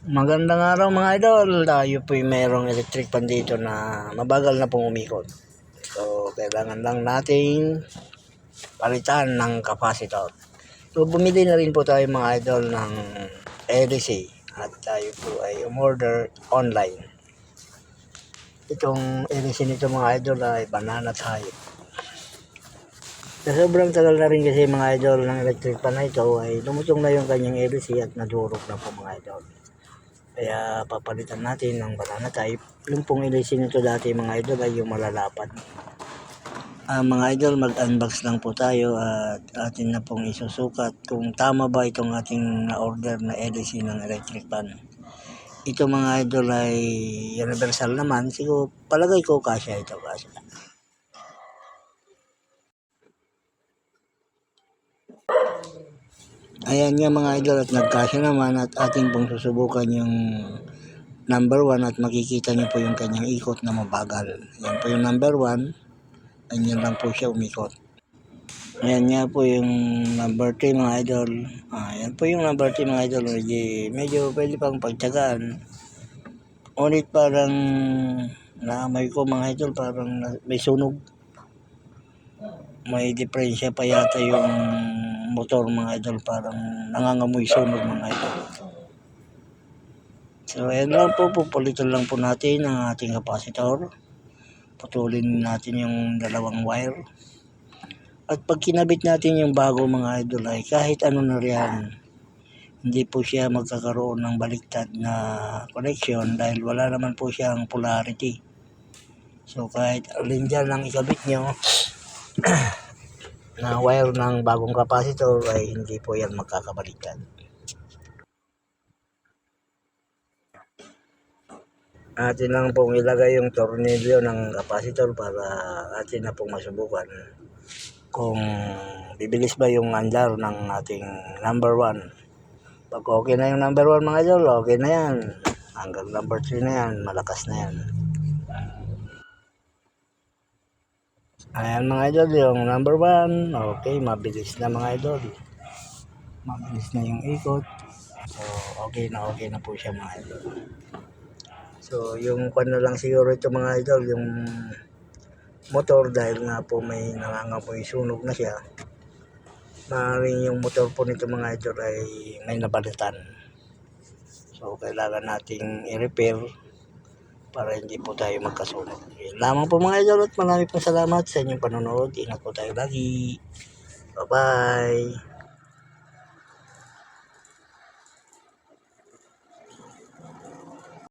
Magandang araw mga idol. Tayo po'y merong electric pan dito na mabagal na pong umikot. So, kailangan lang nating palitan ng capacitor. So, bumili na rin po tayo mga idol ng LC at tayo po ay umorder online. Itong LC nito mga idol ay banana type. Sa sobrang tagal na rin kasi mga idol ng electric pan na ito ay lumutong na yung kanyang LC at nadurog na po mga idol. Kaya papalitan natin ng banana type. Yung pong ilisin nito dati mga idol ay yung malalapad. Mga idol, mag-unbox lang po tayo at atin na pong isusukat kung tama ba itong ating na-order na LC ng electric pan. Ito mga idol ay universal naman. Siguro palagay ko kasya ito, kasya. Ayan nga mga idol at nagkasya naman at ating pong susubukan yung number 1 at makikita nyo po yung kanyang ikot na mabagal. Yan po yung number 1. Ganyan lang po siya umikot. Ayan nga po yung number 3 mga idol. Ayan po yung number 3 mga idol. Medyo pwede pang pagtyagaan. Ngunit parang naamoy ko mga idol, parang may sunog. May diferensya pa yata yung motor mga idol. Parang nangangamoy sunog mga idol. So ayan lang po, pupulitan lang po natin ang ating capacitor. Putulin natin yung dalawang wire. At pag kinabit natin yung bago mga idol ay kahit ano na riyan, hindi po siya magkakaroon ng baliktad na connection dahil wala naman po siyang polarity. So kahit alin dyan ang ikabit nyo na wire ng bagong capacitor ay hindi po yan magkakabaliktad. Atin lang pong ilagay yung tornilyo ng capacitor para atin na pong masubukan kung bibilis ba yung andar ng ating number 1. Pag okay na yung number 1 mga idol, okay na yan. Hanggang number 3 na yan, malakas na yan. Ayan mga idol, yung number 1, okay, mabilis na mga idol. Mabilis na yung ikot. So, okay na po siya mga idol. So, yung kwan na lang siguro ito mga idol, yung motor dahil nga po may nangangamoy sunog na siya. Maaaring yung motor po nito mga idol ay may nabalitan. So, kailangan nating i-repair para hindi po tayo magkasunog. Yun lamang po mga idol at marami pong salamat sa inyong panonood. Ingat po tayo lagi. Bye-bye.